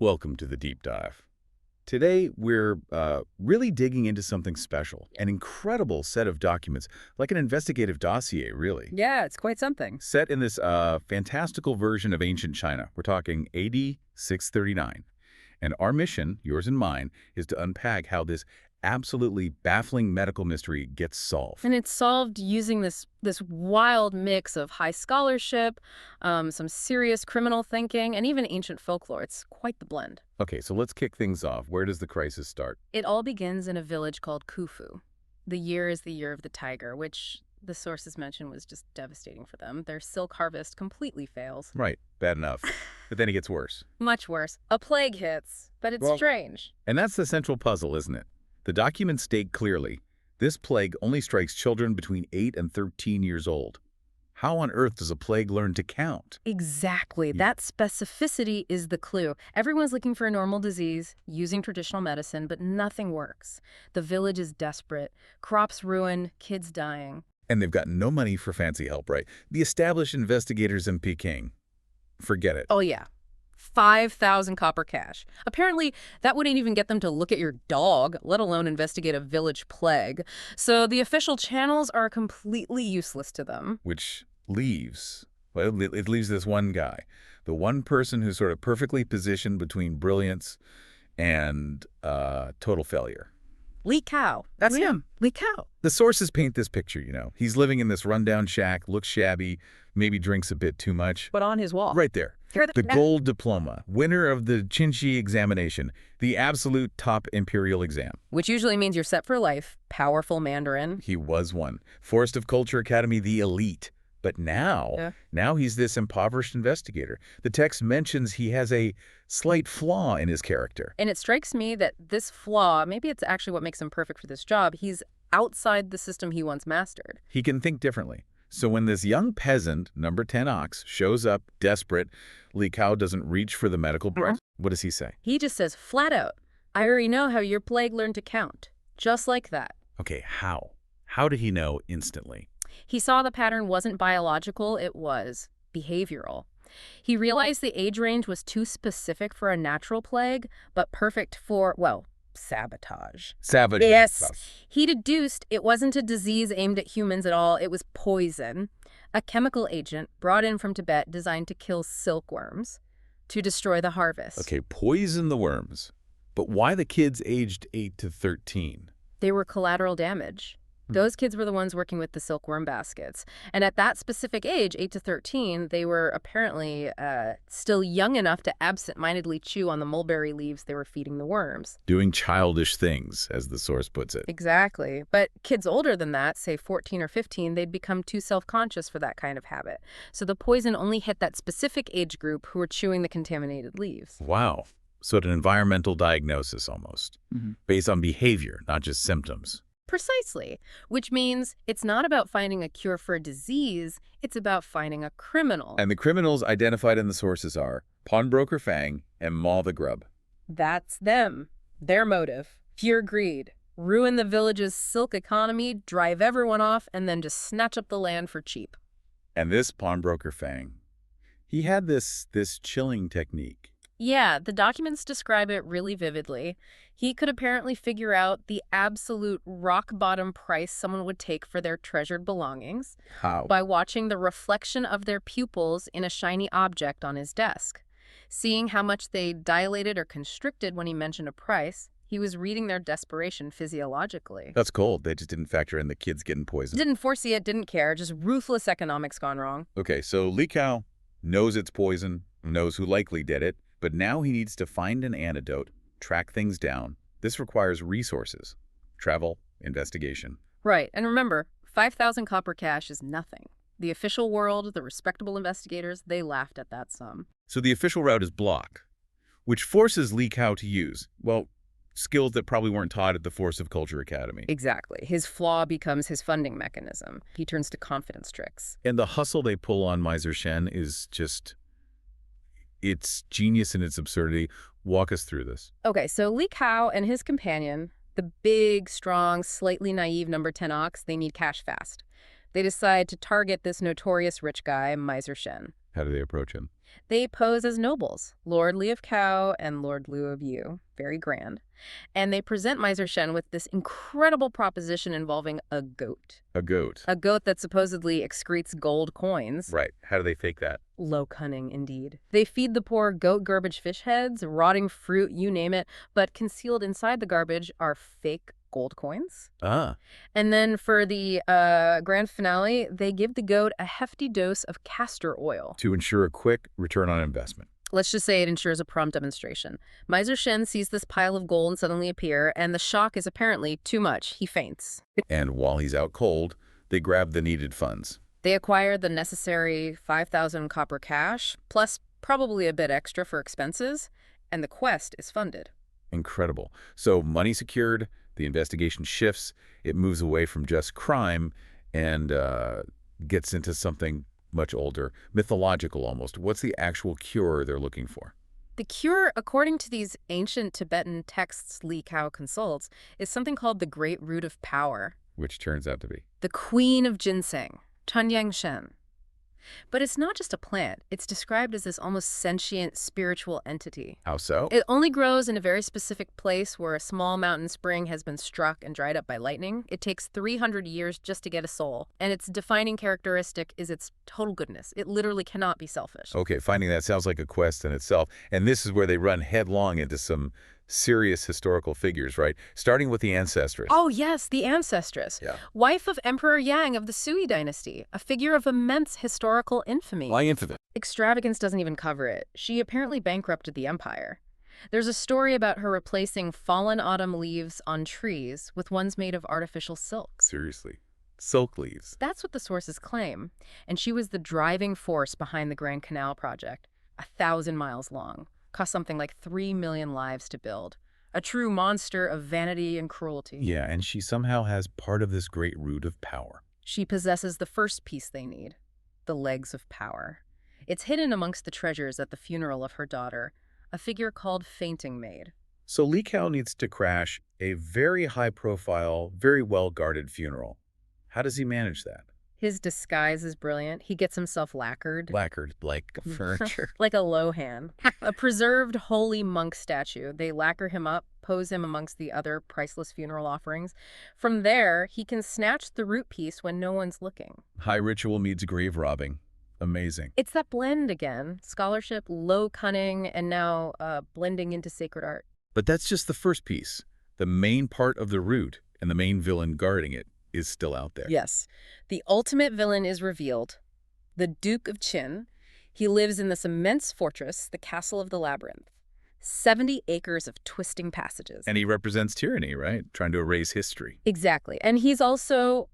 Welcome to the deep dive. Today, we're really digging into something special, an incredible set of documents, like an investigative dossier, really, Yeah, it's quite something. set in this fantastical version of ancient China. We're talking AD 639. And our mission, yours and mine, is to unpack how this absolutely baffling medical mystery gets solved. And it's solved using this wild mix of high scholarship, some serious criminal thinking, and even ancient folklore. It's quite the blend. Okay, so let's kick things off. Where does the crisis start? It all begins in a village called Khufu. The year is the year of the tiger, which the sources mention was just devastating for them. Their silk harvest completely fails. Right, bad enough. But then it gets worse. Much worse. A plague hits, but it's Well- strange. And that's the central puzzle, isn't it? The documents state clearly, this plague only strikes children between 8 and 13 years old. How on earth does a plague learn to count? Exactly. That specificity is the clue. Everyone's looking for a normal disease, using traditional medicine, but nothing works. The village is desperate. Crops ruined, kids dying. And they've got no money for fancy help, right? The established investigators in Peking. Forget it. Oh, yeah. 5,000 copper cash. Apparently, that wouldn't even get them to look at your dog, let alone investigate a village plague. So the official channels are completely useless to them. Which leaves, well, it leaves this one guy. The one person who's sort of perfectly positioned between brilliance and total failure. Li Kao. That's him. Li Kao. The sources paint this picture, He's living in this rundown shack, looks shabby, maybe drinks a bit too much. But on his wall. Right there. The gold diploma, winner of the Qinshi examination, the absolute top imperial exam. Which usually means you're set for life. Powerful Mandarin. He was one. Forest of Culture Academy, the elite. But now he's this impoverished investigator. The text mentions he has a slight flaw in his character. And it strikes me that this flaw, maybe it's actually what makes him perfect for this job. He's outside the system he once mastered. He can think differently. So when this young peasant, number 10 ox, shows up desperate, Li Kao doesn't reach for the medical bread. What does he say? He just says flat out, I already know how your plague learned to count. Just like that. Okay, how? How did he know instantly? He saw the pattern wasn't biological, it was behavioral. He realized the age range was too specific for a natural plague, but perfect for, well, sabotage. Savage. Yes. He deduced it wasn't a disease aimed at humans at all. It was poison, a chemical agent brought in from Tibet designed to kill silkworms, to destroy the harvest. Okay, poison the worms. But why the kids aged 8 to 13? They were collateral damage. Those kids were the ones working with the silkworm baskets. And at that specific age, 8 to 13, they were apparently still young enough to absent-mindedly chew on the mulberry leaves they were feeding the worms. Doing childish things, as the source puts it. Exactly. But kids older than that, say 14 or 15, they'd become too self-conscious for that kind of habit. So the poison only hit that specific age group who were chewing the contaminated leaves. Wow. So an environmental diagnosis almost, based on behavior, not just symptoms. Precisely, which means it's not about finding a cure for a disease, it's about finding a criminal. And the criminals identified in the sources are Pawnbroker Fang and Ma the Grub. That's them. Their motive. Pure greed. Ruin the village's silk economy, drive everyone off, and then just snatch up the land for cheap. And this Pawnbroker Fang, he had this chilling technique. Yeah, the documents describe it really vividly. He could apparently figure out the absolute rock-bottom price someone would take for their treasured belongings How? by watching the reflection of their pupils in a shiny object on his desk. Seeing how much they dilated or constricted when he mentioned a price, he was reading their desperation physiologically. That's cold. They just didn't factor in the kids getting poisoned. Didn't foresee it, didn't care, just ruthless economics gone wrong. Okay, so Li Kao knows it's poison, knows who likely did it, but now he needs to find an antidote, track things down. This requires resources, travel, investigation. Right, and remember, 5,000 copper cash is nothing. The official world, the respectable investigators, they laughed at that sum. So the official route is block, which forces Li Kao to use, well, skills that probably weren't taught at the Force of Culture Academy. Exactly. His flaw becomes his funding mechanism. He turns to confidence tricks. And the hustle they pull on Miser Shen is just, it's genius in its absurdity. Walk us through this. Okay, so Li Kao and his companion, the big, strong, slightly naive number 10 ox, they need cash fast. They decide to target this notorious rich guy, Miser Shen. How do they approach him? They pose as nobles, Lord Li of Kao and Lord Liu of Yu, very grand. And they present Miser Shen with this incredible proposition involving a goat. A goat. A goat that supposedly excretes gold coins. Right. How do they fake that? Low cunning, indeed. They feed the poor goat garbage fish heads, rotting fruit, you name it, but concealed inside the garbage are fake gold coins. Ah. And then for the grand finale, they give the goat a hefty dose of castor oil. To ensure a quick return on investment. Let's just say it ensures a prompt demonstration. Miser Shen sees this pile of gold suddenly appear, and the shock is apparently too much. He faints. And while he's out cold, they grab the needed funds. They acquire the necessary 5,000 copper cash, plus probably a bit extra for expenses, and the quest is funded. Incredible. So money secured, the investigation shifts, it moves away from just crime and gets into something much older, mythological almost. What's the actual cure they're looking for? The cure, according to these ancient Tibetan texts Li Kao consults, is something called the Great Root of Power. Which turns out to be The Queen of Ginseng, Chunyang Shen. But it's not just a plant. It's described as this almost sentient spiritual entity. How so? It only grows in a very specific place where a small mountain spring has been struck and dried up by lightning. It takes 300 years just to get a soul. And its defining characteristic is its total goodness. It literally cannot be selfish. Okay, finding that sounds like a quest in itself. And this is where they run headlong into some serious historical figures, right? Starting with the Ancestress. Oh, yes, the Ancestress. Yeah. Wife of Emperor Yang of the Sui dynasty, a figure of immense historical infamy. Why infamous? Extravagance doesn't even cover it. She apparently bankrupted the empire. There's a story about her replacing fallen autumn leaves on trees with ones made of artificial silks. Seriously. Silk leaves. That's what the sources claim. And she was the driving force behind the Grand Canal project, 1,000 miles long. Cost something like 3 million lives to build. A true monster of vanity and cruelty. Yeah, and she somehow has part of this great root of power. She possesses the first piece they need, the legs of power. It's hidden amongst the treasures at the funeral of her daughter, a figure called Fainting Maid. So Li Kao needs to crash a very high-profile, very well-guarded funeral. How does he manage that? His disguise is brilliant. He gets himself lacquered. Lacquered, like furniture. Like a Lohan. A preserved holy monk statue. They lacquer him up, pose him amongst the other priceless funeral offerings. From there, he can snatch the root piece when no one's looking. High ritual meets grave robbing. Amazing. It's that blend again. Scholarship, low cunning, and now blending into sacred art. But that's just the first piece. The main part of the root and the main villain guarding it is still out there. Yes. The ultimate villain is revealed. The Duke of Qin. He lives in this immense fortress, the Castle of the Labyrinth. 70 acres of twisting passages. And he represents tyranny, right? Trying to erase history. Exactly. And he's also,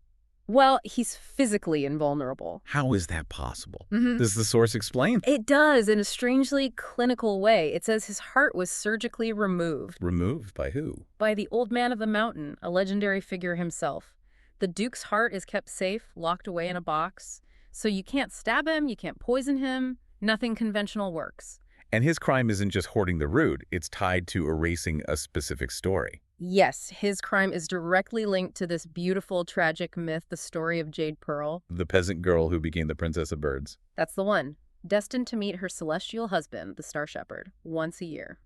well, he's physically invulnerable. How is that possible? Does the source explain? It does, in a strangely clinical way. It says his heart was surgically removed. Removed by who? By the Old Man of the Mountain, a legendary figure himself. The Duke's heart is kept safe, locked away in a box. So you can't stab him, you can't poison him. Nothing conventional works. And his crime isn't just hoarding the root, it's tied to erasing a specific story. Yes, his crime is directly linked to this beautiful, tragic myth, the story of Jade Pearl. The peasant girl who became the Princess of Birds. That's the one. Destined to meet her celestial husband, the Star Shepherd, once a year.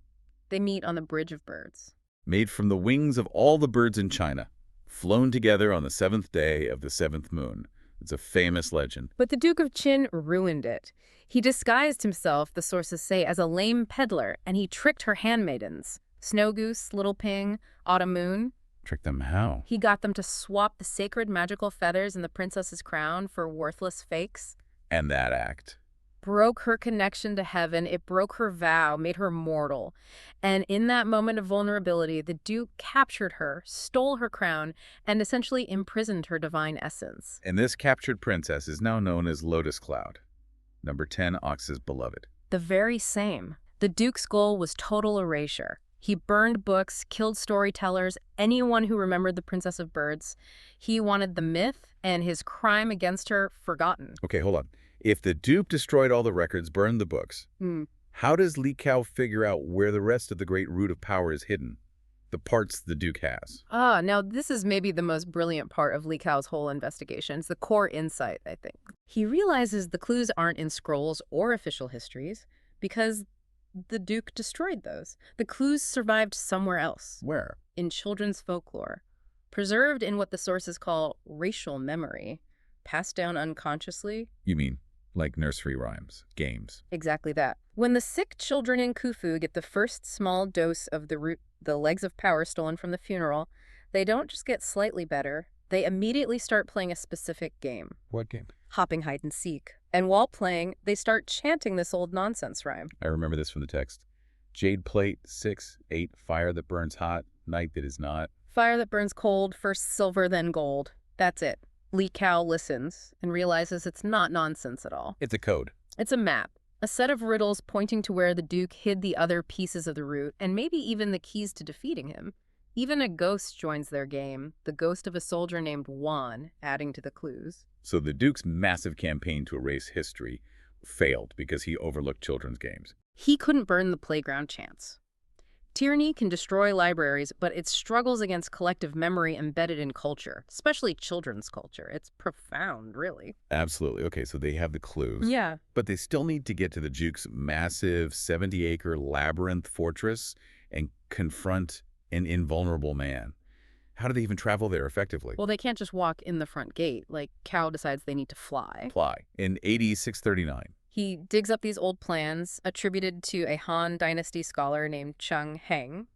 They meet on the Bridge of Birds. Made from the wings of all the birds in China. Flown together on the 7th day of the 7th moon. It's a famous legend. But the Duke of Qin ruined it. He disguised himself, the sources say, as a lame peddler, and he tricked her handmaidens. Snow Goose, Little Ping, Autumn Moon. Trick them how? He got them to swap the sacred magical feathers in the princess's crown for worthless fakes. And that act. Broke her connection to heaven. It broke her vow, made her mortal. And in that moment of vulnerability, the Duke captured her, stole her crown, and essentially imprisoned her divine essence. And this captured princess is now known as Lotus Cloud, number 10 Ox's beloved. The very same. The Duke's goal was total erasure. He burned books, killed storytellers, anyone who remembered the Princess of Birds. He wanted the myth and his crime against her forgotten. Okay, hold on. If the dupe destroyed all the records, burned the books, how does Li Kao figure out where the rest of the great root of power is hidden? the parts the Duke has. Now this is maybe the most brilliant part of Li Kao's whole investigation. It's the core insight, I think. He realizes the clues aren't in scrolls or official histories because the Duke destroyed those. The clues survived somewhere else. Where? In children's folklore, preserved in what the sources call racial memory, passed down unconsciously. You mean like nursery rhymes, games? Exactly that. When the sick children in Khufu get the first small dose of the root, the legs of power stolen from the funeral, they don't just get slightly better, they immediately start playing a specific game. What game? Hopping hide and seek. And while playing, they start chanting this old nonsense rhyme. I remember this from the text. Jade plate, 6, 8, fire that burns hot, night that is not. Fire that burns cold, first silver, then gold. That's it. Li Kao listens and realizes it's not nonsense at all. It's a code. It's a map, a set of riddles pointing to where the Duke hid the other pieces of the route, and maybe even the keys to defeating him. Even a ghost joins their game, the ghost of a soldier named Juan, adding to the clues. So the Duke's massive campaign to erase history failed because he overlooked children's games. He couldn't burn the playground chants. Tyranny can destroy libraries, but it struggles against collective memory embedded in culture, especially children's culture. It's profound, really. Absolutely. Okay, so they have the clues. Yeah. But they still need to get to the Duke's massive 70-acre labyrinth fortress and confront an invulnerable man. How do they even travel there effectively? Well, they can't just walk in the front gate. Like, Kao decides they need to fly. Fly. In AD 639. He digs up these old plans, attributed to a Han Dynasty scholar named Cheng Heng,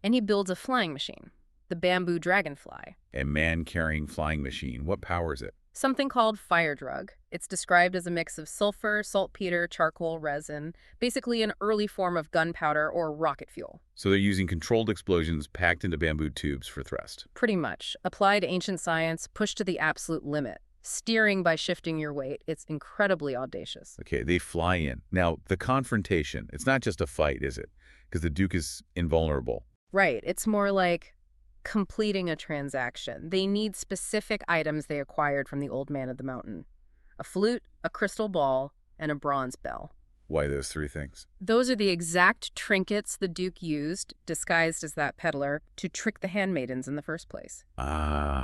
and he builds a flying machine, the bamboo dragonfly. A man-carrying flying machine. What powers it? Something called fire drug. It's described as a mix of sulfur, saltpeter, charcoal, resin, basically an early form of gunpowder or rocket fuel. So they're using controlled explosions packed into bamboo tubes for thrust. Pretty much. Applied ancient science, pushed to the absolute limit. Steering by shifting your weight. It's incredibly audacious. Okay, they fly in. Now, the confrontation, it's not just a fight, is it? Because the Duke is invulnerable. Right. It's more like completing a transaction. They need specific items they acquired from the old man of the mountain. A flute, a crystal ball, and a bronze bell. Why those three things? Those are the exact trinkets the Duke used, disguised as that peddler, to trick the handmaidens in the first place.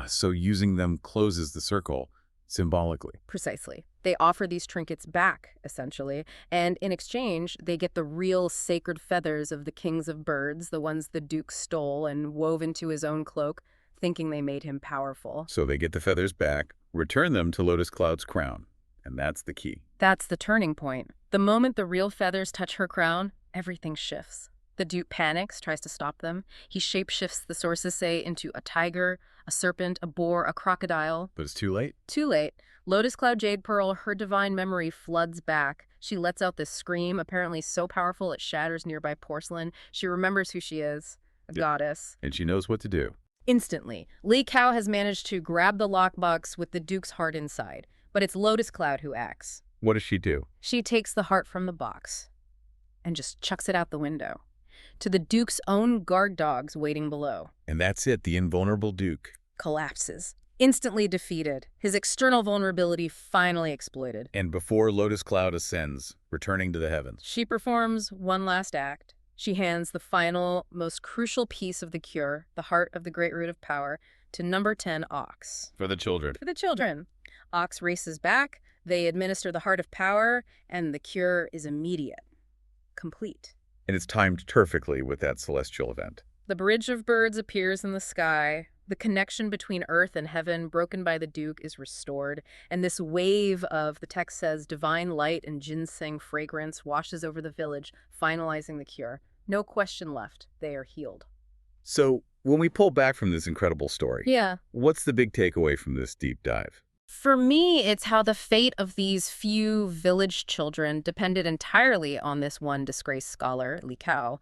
So using them closes the circle. Symbolically. Precisely. They offer these trinkets back, essentially, and in exchange, they get the real sacred feathers of the kings of birds, the ones the Duke stole and wove into his own cloak, thinking they made him powerful. So they get the feathers back, return them to Lotus Cloud's crown, and that's the key. That's the turning point. The moment the real feathers touch her crown, everything shifts. The Duke panics, tries to stop them. He shapeshifts, the sources say, into a tiger, a serpent, a boar, a crocodile. But it's too late. Too late. Lotus Cloud Jade Pearl, her divine memory floods back. She lets out this scream, apparently so powerful it shatters nearby porcelain. She remembers who she is, a goddess. And she knows what to do. Instantly, Li Kao has managed to grab the lockbox with the Duke's heart inside. But it's Lotus Cloud who acts. What does she do? She takes the heart from the box and just chucks it out the window to the Duke's own guard dogs waiting below. And that's it, the invulnerable Duke. Collapses. Instantly defeated. His external vulnerability finally exploited. And before Lotus Cloud ascends, returning to the heavens. She performs one last act. She hands the final, most crucial piece of the cure, the heart of the great root of power, to number 10 Ox. For the children. For the children. Ox races back, they administer the heart of power, and the cure is immediate. Complete. And it's timed perfectly with that celestial event. The bridge of birds appears in the sky. The connection between earth and heaven, broken by the Duke, is restored. And this wave of, the text says, divine light and ginseng fragrance washes over the village, finalizing the cure. No question left. They are healed. So, when we pull back from this incredible story, Yeah. what's the big takeaway from this deep dive? For me, it's how the fate of these few village children depended entirely on this one disgraced scholar, Li Kao,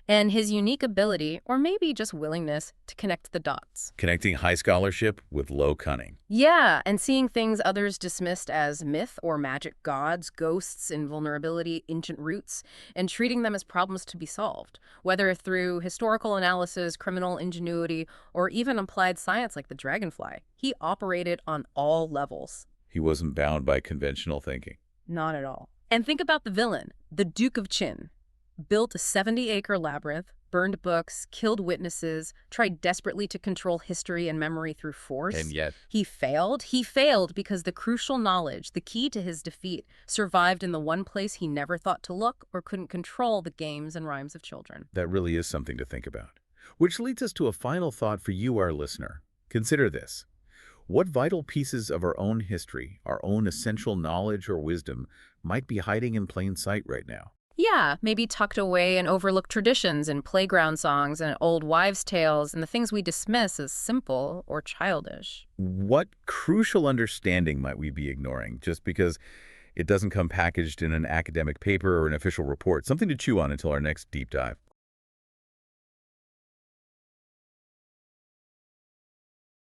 and his unique ability, or maybe just willingness, to connect the dots. Connecting high scholarship with low cunning. Yeah, and seeing things others dismissed as myth or magic gods, ghosts, invulnerability, ancient roots, and treating them as problems to be solved, whether through historical analysis, criminal ingenuity, or even applied science like the dragonfly. He operated on all levels. He wasn't bound by conventional thinking. Not at all. And think about the villain, the Duke of Qin. built a 70-acre labyrinth, burned books, killed witnesses, tried desperately to control history and memory through And force. yet, He failed. He failed because the crucial knowledge, the key to his defeat, survived in the one place he never thought to look or couldn't control: the games and rhymes of children. that really is something to think about. Which leads us to a final thought for you, our listener. Consider this. What vital pieces of our own history, our own essential knowledge or wisdom, might be hiding in plain sight right now? Yeah, maybe tucked away in overlooked traditions and playground songs and old wives' tales and the things we dismiss as simple or childish. What crucial understanding might we be ignoring just because it doesn't come packaged in an academic paper or an official report? Something to chew on until our next deep dive.